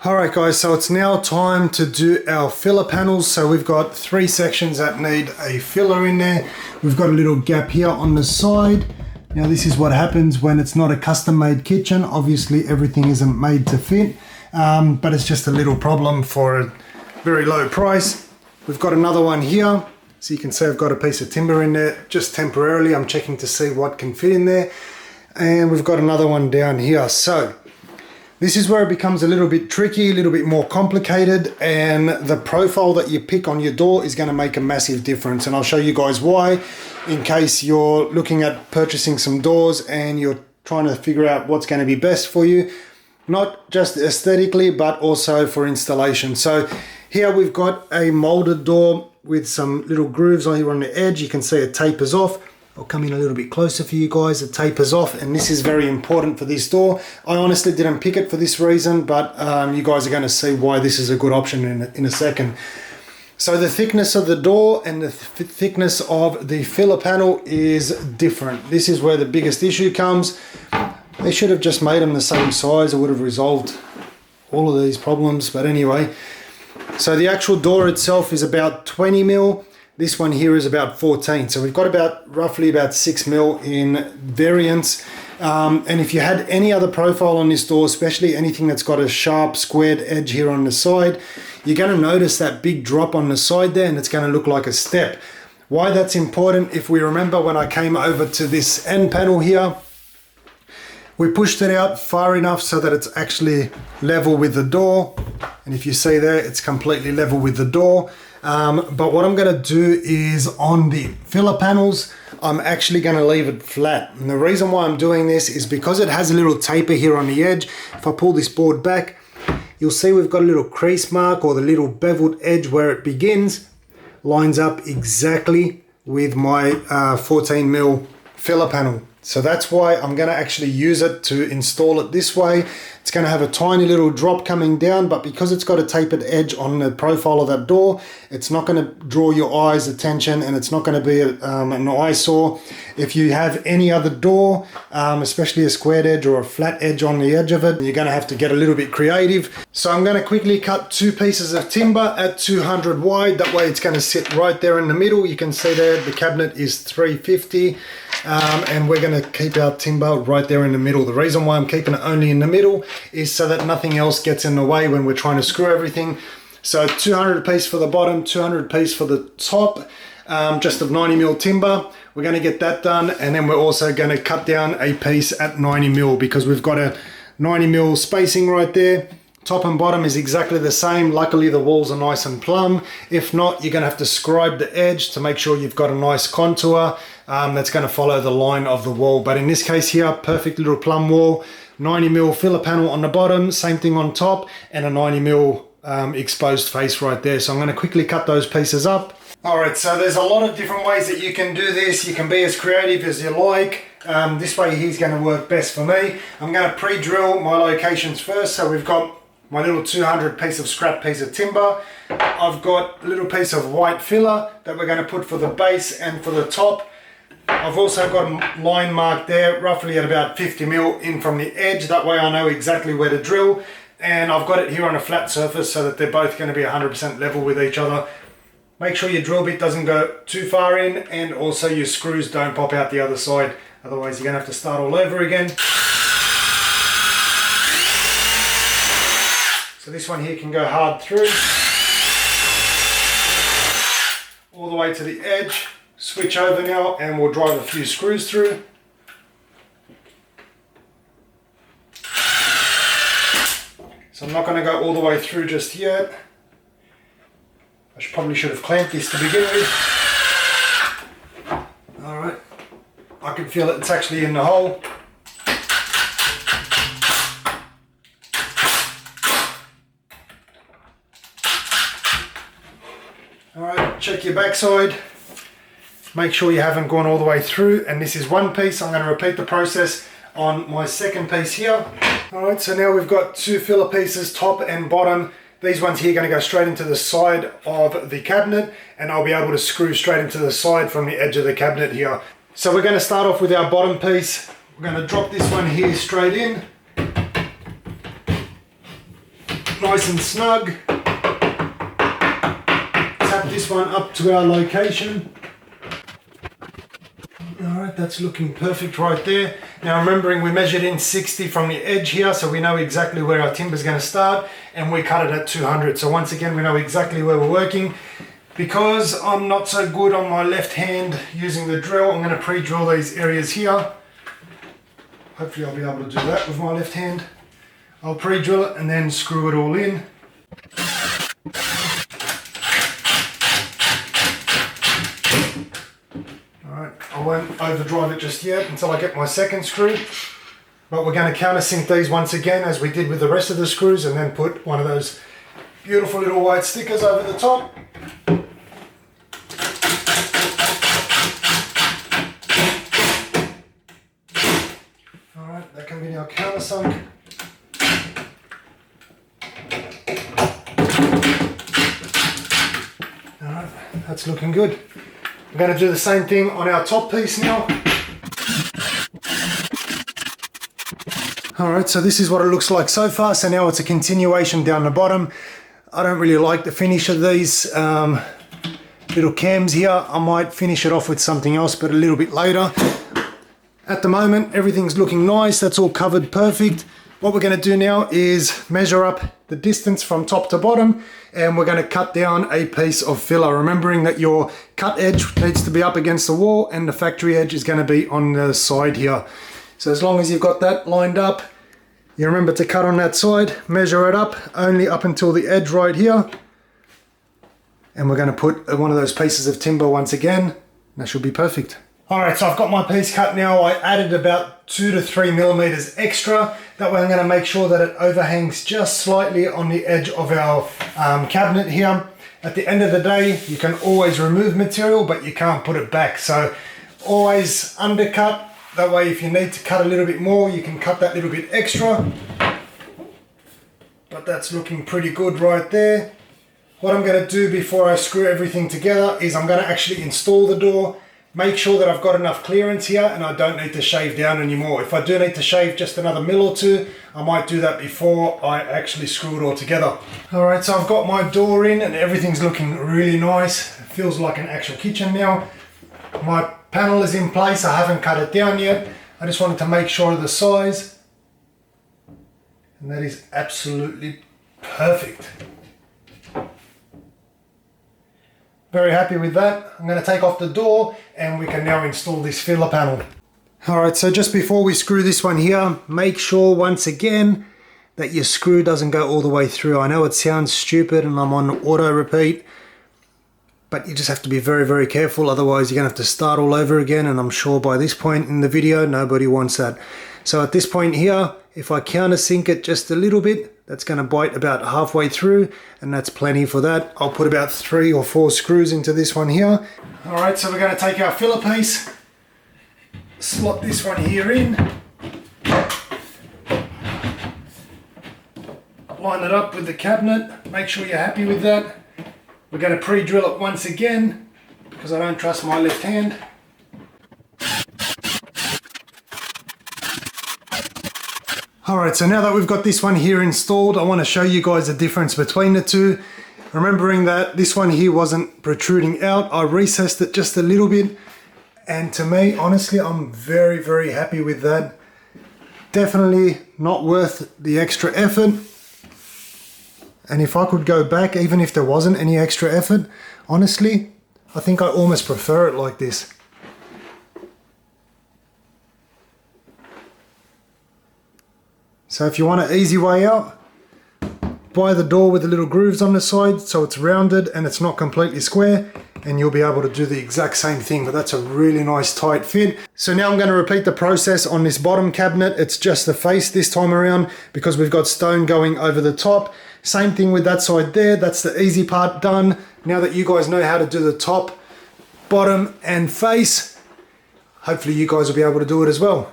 Alright guys, so it's now time to do our filler panels. So we've got 3 sections that need a filler in there. We've got a little gap here on the side. Now this is what happens when it's not a custom made kitchen. Obviously everything isn't made to fit, but it's just a little problem for a very low price. We've got another one here. So you can see I've got a piece of timber in there just temporarily. I'm checking to see what can fit in there. And we've got another one down here. So this is where it becomes a little bit tricky, a little bit more complicated, and the profile that you pick on your door is going to make a massive difference. And I'll show you guys why, in case you're looking at purchasing some doors and you're trying to figure out what's going to be best for you, not just aesthetically, but also for installation. So here we've got a molded door with some little grooves on here on the edge. You can see it tapers off. I'll come in a little bit closer for you guys. It tapers off, and this is very important for this door. I honestly didn't pick it for this reason, but you guys are going to see why this is a good option in a second. So the thickness of the door and the thickness of the filler panel is different. This is where the biggest issue comes. They should have just made them the same size. It would have resolved all of these problems, but anyway. So the actual door itself is about 20 mil. This one here is about 14, so we've got roughly about 6 mil in variance. And if you had any other profile on this door, especially anything that's got a sharp squared edge here on the side, you're going to notice that big drop on the side there, and it's going to look like a step. Why that's important, if we remember when I came over to this end panel here, we pushed it out far enough so that it's actually level with the door. And if you see there, it's completely level with the door. But what I'm going to do is on the filler panels, I'm actually going to leave it flat. And the reason why I'm doing this is because it has a little taper here on the edge. If I pull this board back, you'll see we've got a little crease mark, or the little beveled edge where it begins lines up exactly with my 14 mil filler panel. So that's why I'm going to actually use it to install it this way. It's going to have a tiny little drop coming down, but because it's got a tapered edge on the profile of that door, it's not going to draw your eyes' attention, and it's not going to be an eyesore. If you have any other door, especially a squared edge or a flat edge on the edge of it, you're going to have to get a little bit creative. So I'm going to quickly cut 2 pieces of timber at 200 wide. That way it's going to sit right there in the middle. You can see there the cabinet is 350. And we're going to keep our timber right there in the middle. The reason why I'm keeping it only in the middle is so that nothing else gets in the way when we're trying to screw everything. So 200 a piece for the bottom, 200 a piece for the top, just of 90 mil timber. We're going to get that done, and then we're also going to cut down a piece at 90 mil because we've got a 90 mil spacing right there. Top and bottom is exactly the same. Luckily the walls are nice and plumb. If not, you're going to have to scribe the edge to make sure you've got a nice contour that's going to follow the line of the wall. But in this case here, perfect little plumb wall, 90 mil filler panel on the bottom, same thing on top, and a 90 mil exposed face right there. So I'm going to quickly cut those pieces up. Alright, so there's a lot of different ways that you can do this. You can be as creative as you like. This way here's going to work best for me. I'm going to pre-drill my locations first. So we've got my little 200 piece of scrap piece of timber. I've got a little piece of white filler that we're going to put for the base and for the top. I've also got a line marked there, roughly at about 50 mil in from the edge. That way I know exactly where to drill. And I've got it here on a flat surface so that they're both going to be 100% level with each other. Make sure your drill bit doesn't go too far in, and also your screws don't pop out the other side. Otherwise you're going to have to start all over again. So this one here can go hard through, all the way to the edge. Switch over now and we'll drive a few screws through. So I'm not going to go all the way through just yet. I probably should have clamped this to begin with. Alright, I can feel it's actually in the hole. Alright, check your backside. Make sure you haven't gone all the way through, and this is one piece. I'm going to repeat the process on my second piece here. Alright, so now we've got 2 filler pieces, top and bottom. These ones here are going to go straight into the side of the cabinet, and I'll be able to screw straight into the side from the edge of the cabinet here. So we're going to start off with our bottom piece. We're going to drop this one here straight in. nice and snug. Tap this one up to our location. Alright, that's looking perfect right there. Now remembering we measured in 60 from the edge here, so we know exactly where our timber is going to start, and we cut it at 200. So once again, we know exactly where we're working. Because I'm not so good on my left hand using the drill, I'm going to pre-drill these areas here. Hopefully I'll be able to do that with my left hand. I'll pre-drill it and then screw it all in. Alright, I won't overdrive it just yet until I get my second screw. But we're going to countersink these once again as we did with the rest of the screws, and then put one of those beautiful little white stickers over the top. Alright, that can be now countersunk. Alright, that's looking good. I'm going to do the same thing on our top piece now. Alright, so this is what it looks like so far. So now it's a continuation down the bottom. I don't really like the finish of these little cams here. I might finish it off with something else, but a little bit later. At the moment, everything's looking nice. That's all covered perfect. What we're going to do now is measure up the distance from top to bottom, and we're going to cut down a piece of filler, remembering that your cut edge needs to be up against the wall and the factory edge is going to be on the side here. So as long as you've got that lined up, you remember to cut on that side, measure it up only up until the edge right here, and we're going to put one of those pieces of timber once again. That should be perfect. Alright, so I've got my piece cut now. I added about 2 to 3 millimeters extra. That way I'm going to make sure that it overhangs just slightly on the edge of our cabinet here. At the end of the day, you can always remove material, but you can't put it back. So always undercut. That way if you need to cut a little bit more, you can cut that little bit extra. But that's looking pretty good right there. What I'm going to do before I screw everything together is I'm going to actually install the door. Make sure that I've got enough clearance here and I don't need to shave down anymore. If I do need to shave just another mil or two, I might do that before I actually screw it all together. Alright, so I've got my door in and everything's looking really nice. It feels like an actual kitchen now. My panel is in place. I haven't cut it down yet. I just wanted to make sure of the size. And that is absolutely perfect. Very happy with that. I'm going to take off the door and we can now install this filler panel. Alright, so just before we screw this one here, make sure once again that your screw doesn't go all the way through. I know it sounds stupid and I'm on auto repeat, but you just have to be very, very careful. Otherwise you're going to have to start all over again, and I'm sure by this point in the video nobody wants that. So at this point here, if I countersink it just a little bit, that's going to bite about halfway through, and that's plenty for that. I'll put about 3 or 4 screws into this one here. Alright, so we're going to take our filler piece, slot this one here in, line it up with the cabinet, make sure you're happy with that. We're going to pre-drill it once again because I don't trust my left hand. Alright, so now that we've got this one here installed, I want to show you guys the difference between the two. Remembering that this one here wasn't protruding out, I recessed it just a little bit, and to me, honestly, I'm very, very happy with that. Definitely not worth the extra effort. And if I could go back, even if there wasn't any extra effort, honestly, I think I almost prefer it like this. So if you want an easy way out, buy the door with the little grooves on the side so it's rounded and it's not completely square, and you'll be able to do the exact same thing, but that's a really nice tight fit. So now I'm going to repeat the process on this bottom cabinet. It's just the face this time around because we've got stone going over the top. Same thing with that side there. That's the easy part done. Now that you guys know how to do the top, bottom and face, hopefully you guys will be able to do it as well.